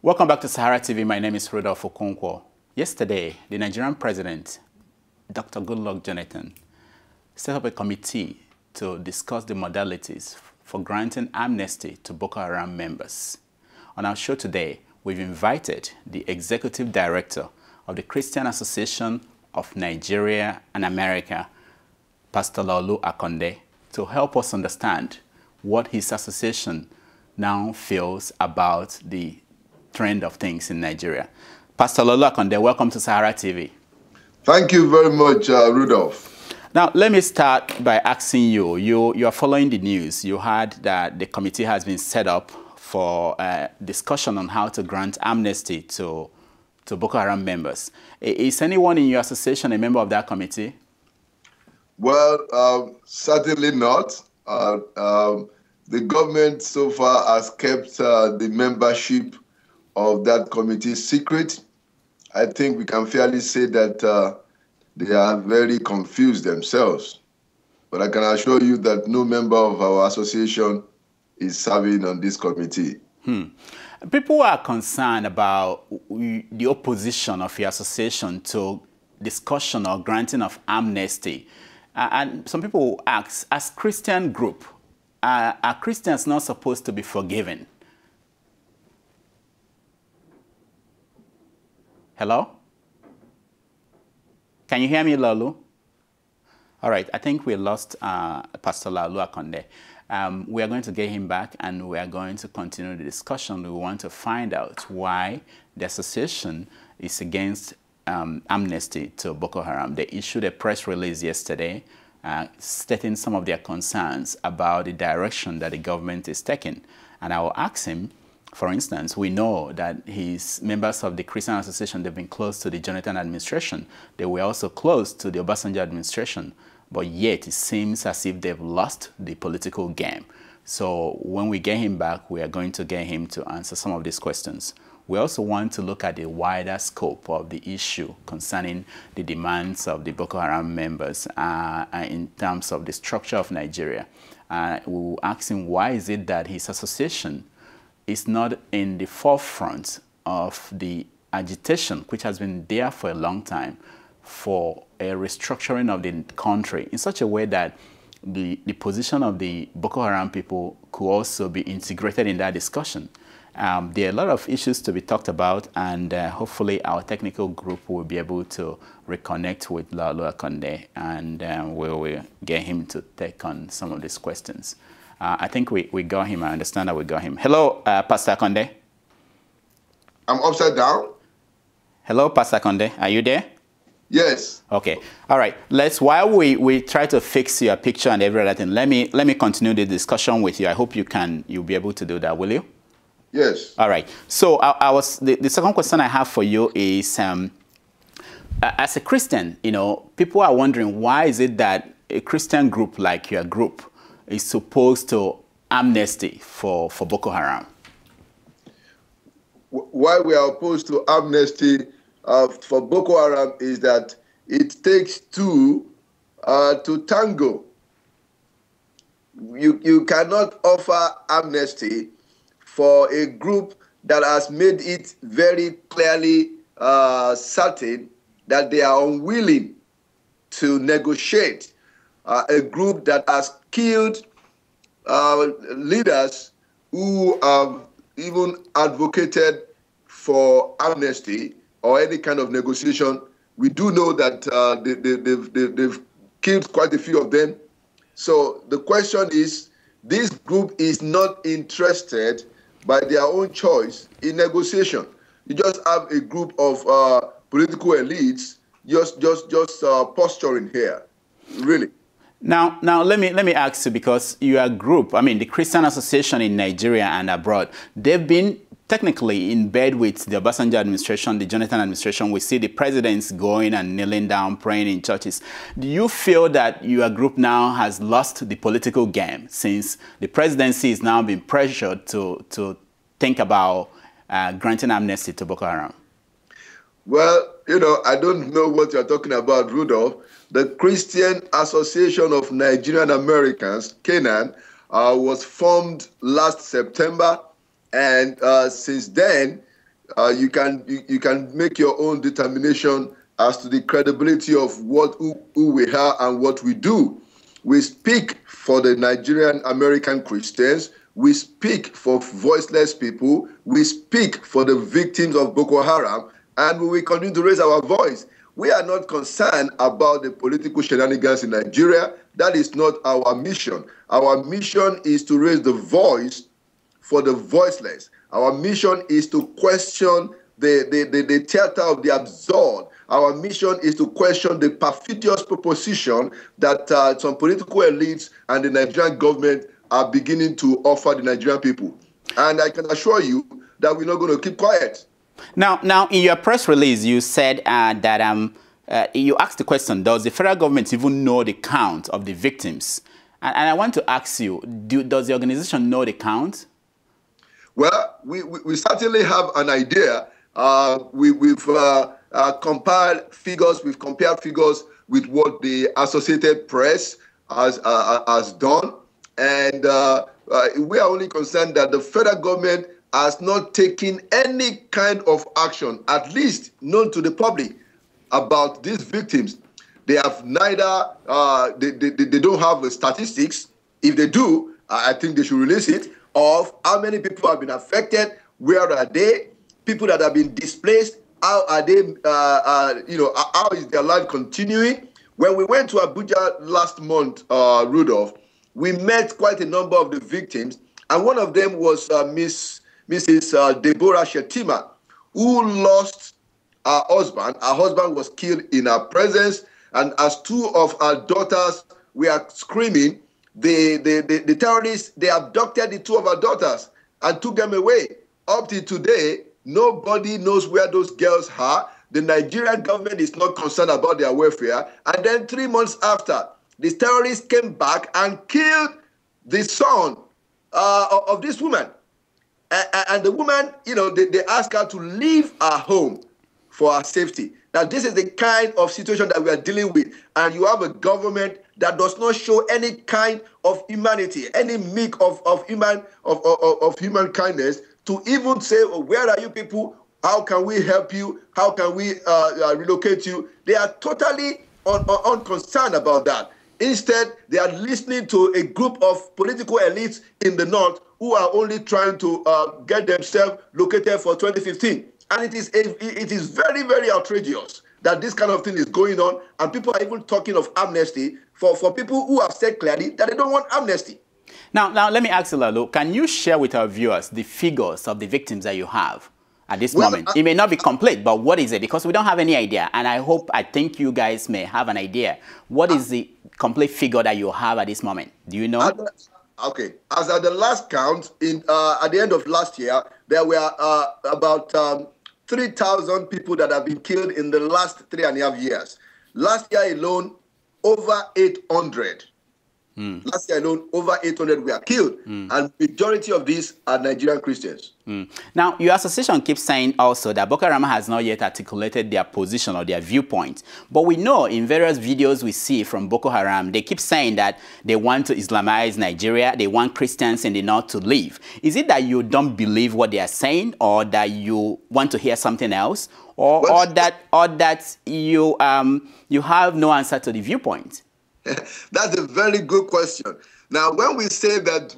Welcome back to SaharaTV. My name is Rudolf Okonkwo. Yesterday, the Nigerian president, Dr. Goodluck Jonathan, set up a committee to discuss the modalities for granting amnesty to Boko Haram members. On our show today, we've invited the executive director of the Christian Association of Nigeria and America, Pastor Laolu Akande, to help us understand what his association now feels about the trend of things in Nigeria. Pastor Laolu Akande, welcome to SaharaTV. Thank you very much, Rudolf. Now, let me start by asking you, you are following the news. You heard that the committee has been set up for discussion on how to grant amnesty to Boko Haram members. Is anyone in your association a member of that committee? Well, certainly not. The government so far has kept the membership of that committee secret. I think we can fairly say that they are very confused themselves. But I can assure you that no member of our association is serving on this committee. People are concerned about the opposition of your association to discussion or granting of amnesty. And some people ask, as Christian group, are Christians not supposed to be forgiven? Hello? Can you hear me, Laolu? All right, I think we lost Pastor Laolu Akande. We are going to get him back and we are going to continue the discussion. We want to find out why the association is against amnesty to Boko Haram. They issued a press release yesterday stating some of their concerns about the direction that the government is taking. And I will ask him, for instance, we know that his members of the Christian Association, they've been close to the Jonathan administration. They were also close to the Obasanjo administration. But yet, it seems as if they've lost the political game. So when we get him back, we are going to get him to answer some of these questions. We also want to look at the wider scope of the issue concerning the demands of the Boko Haram members in terms of the structure of Nigeria. We will ask him, why is it that his association is not in the forefront of the agitation, which has been there for a long time, for a restructuring of the country in such a way that the position of the Boko Haram people could also be integrated in that discussion. There are a lot of issues to be talked about, and hopefully our technical group will be able to reconnect with Laolu Akande, and we will get him to take on some of these questions. I think we got him. I understand that we got him. Hello, Pastor Akande. I'm upside down. Hello, Pastor Akande. Are you there? Yes. Okay. All right. While we try to fix your picture and every other thing, let me continue the discussion with you. I hope you'll be able to do that. Will you? Yes. All right. So the second question I have for you is, as a Christian, people are wondering, why is it that a Christian group like your group is supposed to amnesty for Boko Haram? Why we are opposed to amnesty for Boko Haram is that it takes two to tango. You cannot offer amnesty for a group that has made it very clearly certain that they are unwilling to negotiate. A group that has killed leaders who have even advocated for amnesty or any kind of negotiation. We do know that they've killed quite a few of them. So the question is, this group is not interested by their own choice in negotiation. You just have a group of political elites just posturing here, really. Now let me ask you, because your group, the Christian Association in Nigeria and abroad, they've been technically in bed with the Obasanjo administration, the Jonathan administration. We see the presidents going and kneeling down, praying in churches. Do you feel that your group now has lost the political game, since the presidency is now being pressured to think about granting amnesty to Boko Haram? Well, I don't know what you're talking about, Rudolf. The Christian Association of Nigerian-Americans, Canaan, was formed last September, and since then, you can make your own determination as to the credibility of who we are and what we do. We speak for the Nigerian-American Christians. We speak for voiceless people. We speak for the victims of Boko Haram, and we will continue to raise our voice. We are not concerned about the political shenanigans in Nigeria. That is not our mission. Our mission is to raise the voice for the voiceless. Our mission is to question the theater of the absurd. Our mission is to question the perfidious proposition that some political elites and the Nigerian government are beginning to offer the Nigerian people. And I can assure you that we're not going to keep quiet. Now, in your press release, you said that you asked the question, does the federal government even know the count of the victims? And I want to ask you, does the organization know the count? Well, we certainly have an idea. We've compiled figures. We've compared figures with what the Associated Press has done. And we are only concerned that the federal government has not taken any kind of action, at least known to the public, about these victims. They have neither, they don't have the statistics. If they do, I think they should release it, of how many people have been affected, where are they, people that have been displaced, how are they, how is their life continuing? When we went to Abuja last month, Rudolf, we met quite a number of the victims, and one of them was Mrs. Deborah Shetima, who lost her husband. Her husband was killed in her presence, and as two of her daughters were screaming, the terrorists, they abducted the two of her daughters and took them away. Up to today, nobody knows where those girls are. The Nigerian government is not concerned about their welfare. And then 3 months after, the terrorists came back and killed the son of this woman. And the woman, they asked her to leave her home for her safety. Now, this is the kind of situation that we are dealing with. And you have a government that does not show any kind of humanity, any meek of human kindness, to even say, oh, where are you people? How can we help you? How can we relocate you? They are totally unconcerned about that. Instead, they are listening to a group of political elites in the north who are only trying to get themselves located for 2015. And it is very, very outrageous that this kind of thing is going on, and people are even talking of amnesty for people who have said clearly that they don't want amnesty. Now let me ask you, Laolu, can you share with our viewers the figures of the victims that you have at this moment? It may not be complete, but what is it? Because we don't have any idea, and I think you guys may have an idea. What is the complete figure that you have at this moment? Do you know? Okay, as at the last count, at the end of last year, there were about 3,000 people that have been killed in the last 3.5 years. Last year alone, over 800. Last year alone, over 800 were killed, and majority of these are Nigerian Christians. Now, your association keeps saying also that Boko Haram has not yet articulated their position or their viewpoint. But we know in various videos we see from Boko Haram, they keep saying that they want to Islamize Nigeria, they want Christians in the north to leave. Is it that you don't believe what they are saying, or that you want to hear something else, or that you have no answer to the viewpoint? That's a very good question. Now, when we say that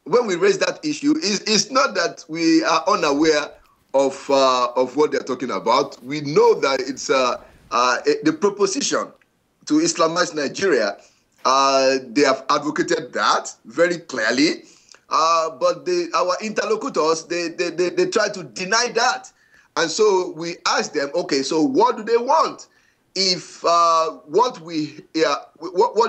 when we raise that issue, it's not that we are unaware of what they're talking about. We know that it's the proposition to Islamize Nigeria. They have advocated that very clearly, but our interlocutors they try to deny that, and so we ask them, okay, so what do they want? If what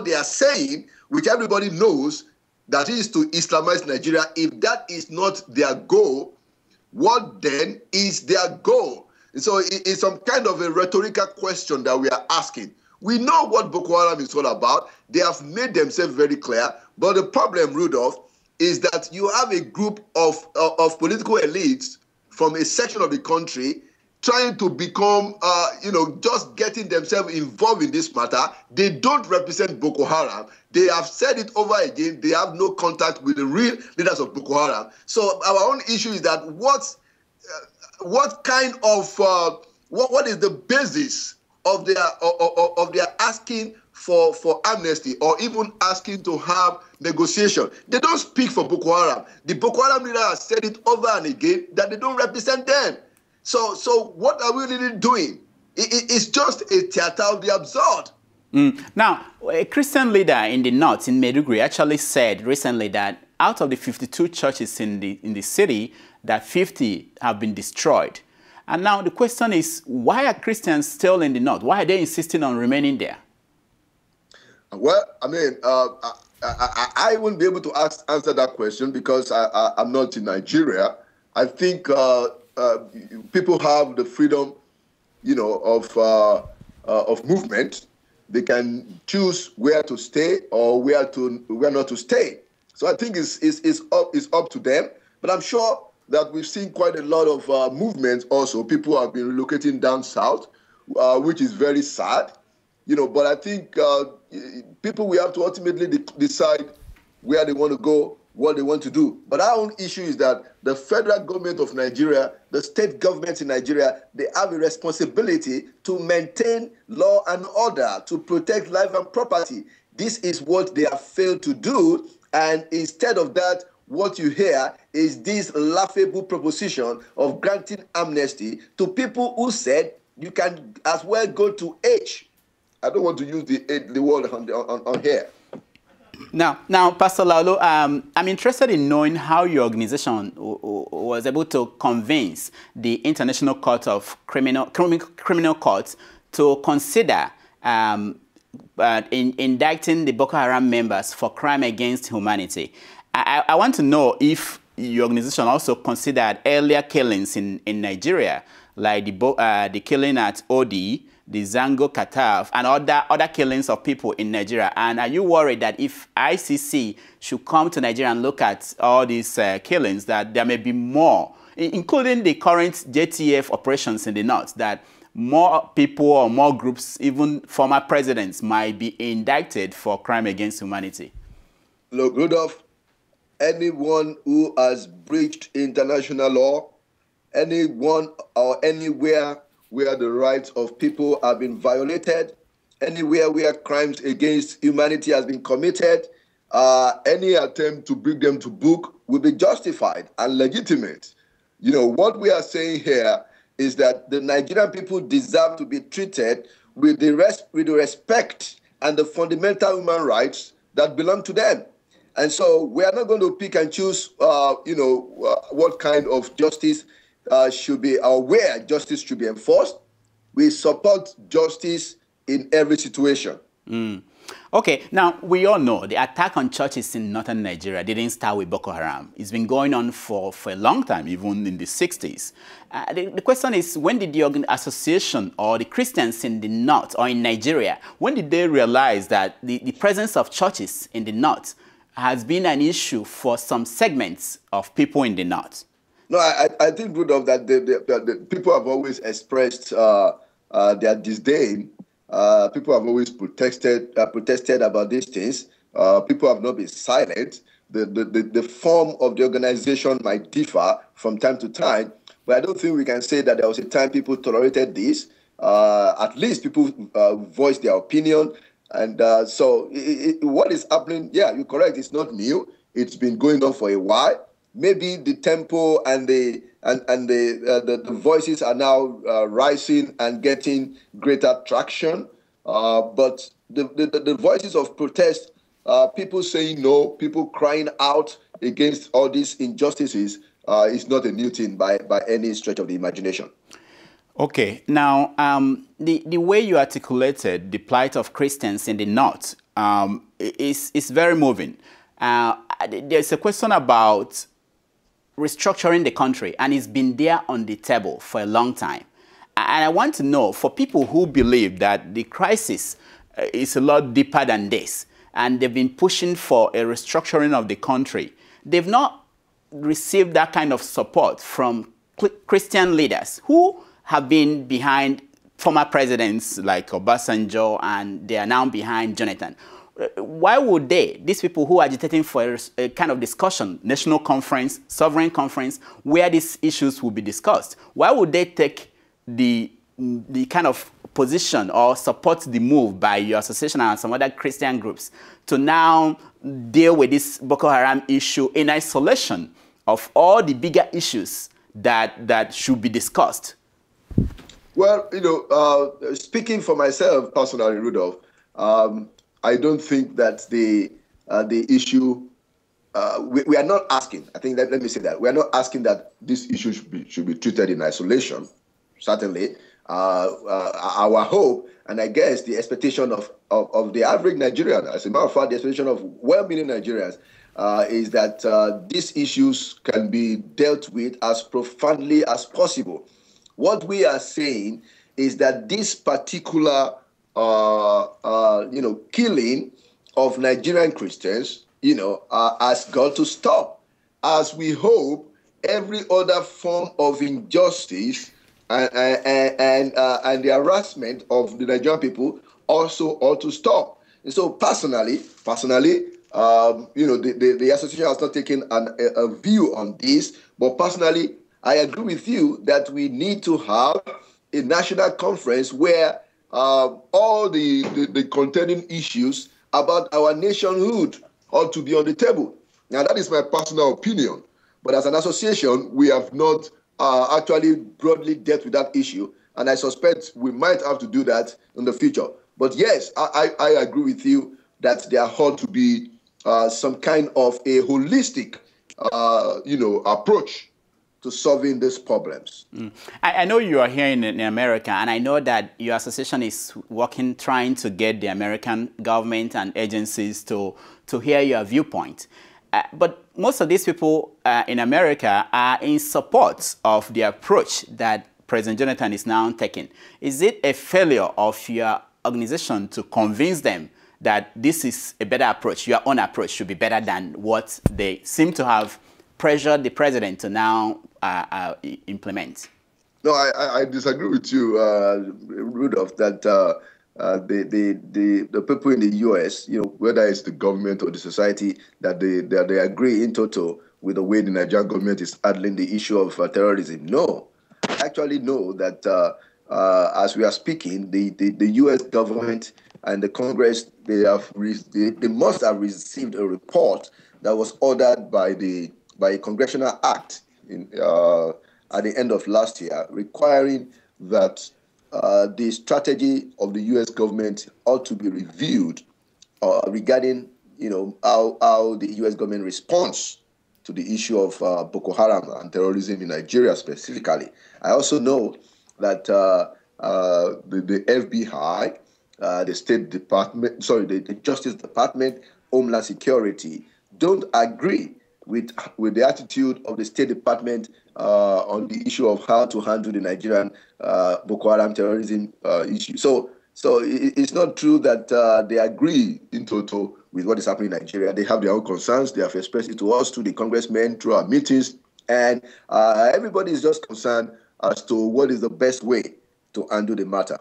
they are saying, which everybody knows, that is to Islamize Nigeria, if that is not their goal, what then is their goal? And so it's some kind of a rhetorical question that we are asking. We know what Boko Haram is all about. They have made themselves very clear. But the problem, Rudolf, is that you have a group of political elites from a section of the country trying to become, just getting themselves involved in this matter. They don't represent Boko Haram. They have said it over again. They have no contact with the real leaders of Boko Haram. So our own issue is that what what kind of what is the basis of their asking for amnesty, or even asking to have negotiation? They don't speak for Boko Haram. The Boko Haram leader has said it over and again that they don't represent them. So what are we really doing? It's just a theater of the absurd. Now, a Christian leader in the north, in Maiduguri, actually said recently that out of the 52 churches in the city, that 50 have been destroyed. And now the question is, why are Christians still in the north? Why are they insisting on remaining there? Well, I mean, I wouldn't be able to answer that question because I'm not in Nigeria. I think people have the freedom, you know, of movement. They can choose where to stay or where not to stay. So I think it's up to them. But I'm sure that we've seen quite a lot of movements also. People have been relocating down south, which is very sad, you know. But I think people will have to ultimately decide where they want to go, what they want to do. But our own issue is that the federal government of Nigeria, the state governments in Nigeria, they have a responsibility to maintain law and order, to protect life and property. This is what they have failed to do. And instead of that, what you hear is this laughable proposition of granting amnesty to people who said you can as well go to H. I don't want to use the word on here. Now, Pastor Laolu, I'm interested in knowing how your organization was able to convince the International Court of Criminal Court to consider indicting the Boko Haram members for crime against humanity. I want to know if your organization also considered earlier killings in Nigeria, like the killing at Odi, the Zango Kataf, and other killings of people in Nigeria. And are you worried that if ICC should come to Nigeria and look at all these killings, that there may be more, including the current JTF operations in the north, that more people or more groups, even former presidents, might be indicted for crime against humanity? Look, Rudolf, anyone who has breached international law, anyone or anywhere where the rights of people have been violated, anywhere where crimes against humanity has been committed, any attempt to bring them to book will be justified and legitimate. You know, what we are saying here is that the Nigerian people deserve to be treated with the respect and the fundamental human rights that belong to them. And so we are not going to pick and choose, what kind of justice should be, or where justice should be enforced. We support justice in every situation. Okay, now we all know the attack on churches in northern Nigeria didn't start with Boko Haram. It's been going on for a long time, even in the 60s. The question is, when did the association or the Christians in the north or in Nigeria, when did they realize that the presence of churches in the north has been an issue for some segments of people in the north? No, I think, Rudolf, that the people have always expressed their disdain. People have always protested about these things. People have not been silent. The form of the organization might differ from time to time, but I don't think we can say that there was a time people tolerated this. At least people voiced their opinion. And so what is happening, yeah, you're correct, it's not new. It's been going on for a while. Maybe the tempo and the voices are now rising and getting greater traction. But the voices of protest, people saying no, people crying out against all these injustices, is not a new thing by any stretch of the imagination. Okay, now the way you articulated the plight of Christians in the north is very moving. There's a question about restructuring the country, and it's been there on the table for a long time. And I want to know, for people who believe that the crisis is a lot deeper than this, and they've been pushing for a restructuring of the country, they've not received that kind of support from Christian leaders who have been behind former presidents like Obasanjo, and they are now behind Jonathan. Why would they, these people who are agitating for a kind of discussion, national conference, sovereign conference, where these issues will be discussed, why would they take the kind of position or support the move by your association and some other Christian groups to now deal with this Boko Haram issue in isolation of all the bigger issues that should be discussed? Well, speaking for myself personally, Rudolf, I don't think that the issue, we are not asking, I think, let me say that, we are not asking that this issue should be treated in isolation, certainly. Our hope, and I guess the expectation of the average Nigerian, as a matter of fact, the expectation of well-meaning Nigerians, is that these issues can be dealt with as profoundly as possible. What we are saying is that this particular, killing of Nigerian Christians, has got to stop. As we hope every other form of injustice and the harassment of the Nigerian people also ought to stop. And so personally, the association has not taken a view on this, but personally, I agree with you that we need to have a national conference where all the contending issues about our nationhood ought to be on the table. Now, that is my personal opinion. But as an association, we have not actually broadly dealt with that issue. And I suspect we might have to do that in the future. But yes, I agree with you that there ought to be some kind of a holistic, approach to solving these problems. I know you are here in America, and I know that your association is working, trying to get the American government and agencies to hear your viewpoint. But most of these people in America are in support of the approach that President Jonathan is now taking. Is it a failure of your organization to convince them that this is a better approach, your own approach should be better than what they seem to have pressured the president to now implement? No, I disagree with you, Rudolf, that the people in the U.S., whether it's the government or the society, that they agree in total with the way the Nigerian government is handling the issue of terrorism. No, I actually know that as we are speaking, the U.S. government and the Congress, they must have received a report that was ordered by a congressional act at the end of last year, requiring that the strategy of the U.S. government ought to be reviewed regarding, how the U.S. government responds to the issue of Boko Haram and terrorism in Nigeria specifically. I also know that the FBI, the State Department, the Justice Department, Homeland Security, don't agree with the attitude of the State Department on the issue of how to handle the Nigerian Boko Haram terrorism issue. So it's not true that they agree in total with what is happening in Nigeria. They have their own concerns. They have expressed it to us, to the congressmen, through our meetings. And everybody is just concerned as to what is the best way to handle the matter.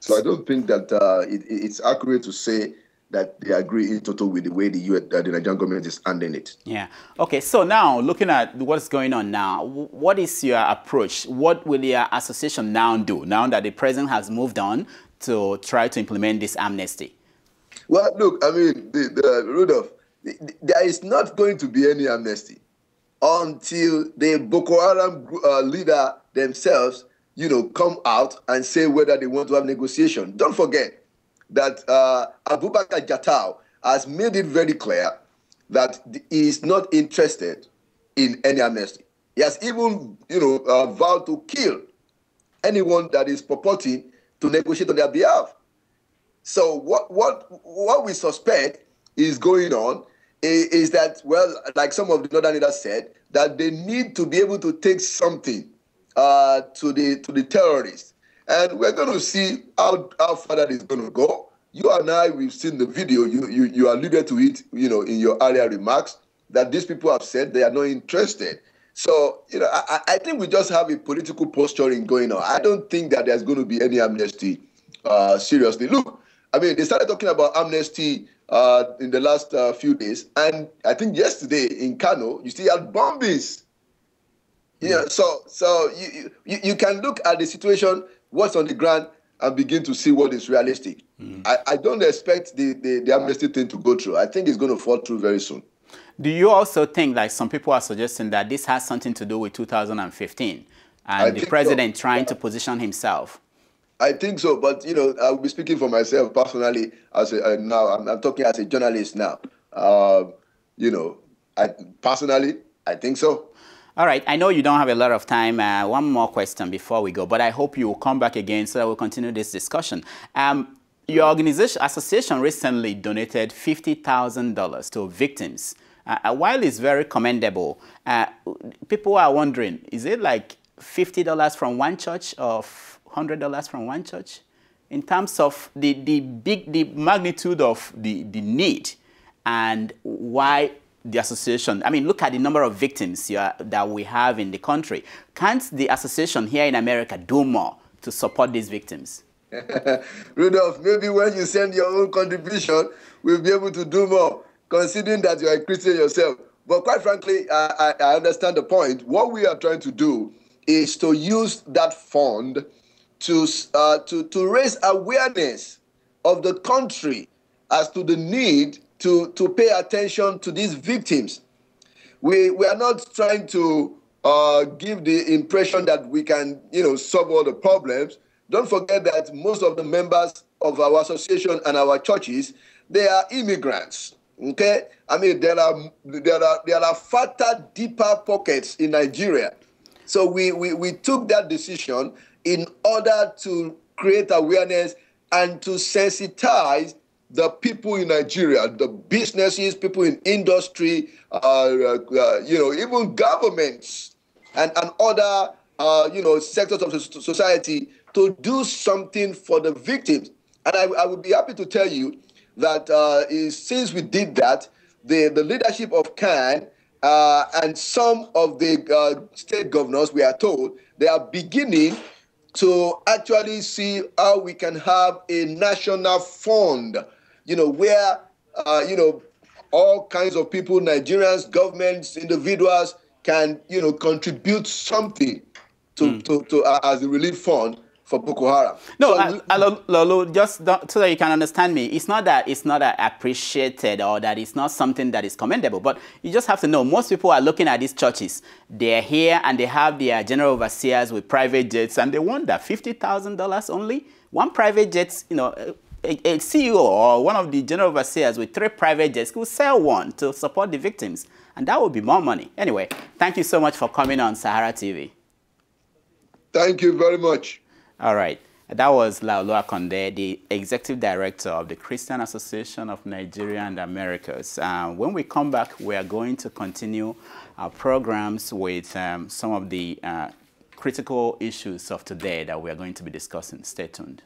So I don't think that it's accurate to say that they agree in total with the way the Nigerian government is handling it. Yeah. Okay, so now looking at what's going on now, what is your approach? What will your association now do, now that the president has moved on to try to implement this amnesty? Well, look, I mean, Rudolf, there is not going to be any amnesty until the Boko Haram leader themselves, come out and say whether they want to have negotiation. Don't forget that Abubakar Jatau has made it very clear that he is not interested in any amnesty. He has even, vowed to kill anyone that is purporting to negotiate on their behalf. So what we suspect is going on is that, well, like some of the northern leaders said, that they need to be able to take something to the terrorists. And we're going to see how far that is going to go. You and I, we've seen the video. You alluded to it, in your earlier remarks, that these people have said they are not interested. So, I think we just have a political posturing going on. I don't think that there's going to be any amnesty, seriously. Look, I mean, they started talking about amnesty in the last few days. And I think yesterday in Kano, you still had bombings. Yeah, so you can look at the situation, what's on the ground, and begin to see what is realistic. I don't expect the amnesty thing to go through. I think it's going to fall through very soon. Do you also think, like some people are suggesting, that this has something to do with 2015 and the president trying to position himself? I think so, but I'll be speaking for myself personally. Now I'm talking as a journalist now. I think so. All right. I know you don't have a lot of time. One more question before we go, but I hope you will come back again so that we'll continue this discussion. Your association recently donated $50,000 to victims. While it's very commendable, people are wondering, is it like $50 from one church or $100 from one church? In terms of the magnitude of the need and why the association, I mean, look at the number of victims that we have in the country. Can't the association here in America do more to support these victims? Rudolf, maybe when you send your own contribution, we'll be able to do more, considering that you are a Christian yourself. But quite frankly, I understand the point. What we are trying to do is to use that fund to raise awareness of the country as to the need to pay attention to these victims. We are not trying to give the impression that we can, solve all the problems. Don't forget that most of the members of our association and our churches, they are immigrants. Okay, I mean there are fatter, deeper pockets in Nigeria. So we took that decision in order to create awareness and to sensitize the people in Nigeria, the businesses, people in industry, even governments and other sectors of society to do something for the victims. And I would be happy to tell you that since we did that, the leadership of CAN and some of the state governors, we are told, they are beginning to actually see how we can have a national fund, where, all kinds of people, Nigerians, governments, individuals can, contribute something to as a relief fund for Boko Haram. No, Laolu, just so that you can understand me, it's not that appreciated or that it's not something that is commendable, but you just have to know most people are looking at these churches. They're here and they have their general overseers with private jets, and they wonder, $50,000 only? One private jet, a CEO or one of the general overseers with 3 private jets could sell one to support the victims, and that would be more money. Anyway, thank you so much for coming on Sahara TV. Thank you very much. All right. That was Laolu Akande, the Executive Director of the Christian Association of Nigerian-Americans. When we come back, we are going to continue our programs with some of the critical issues of today that we are going to be discussing. Stay tuned.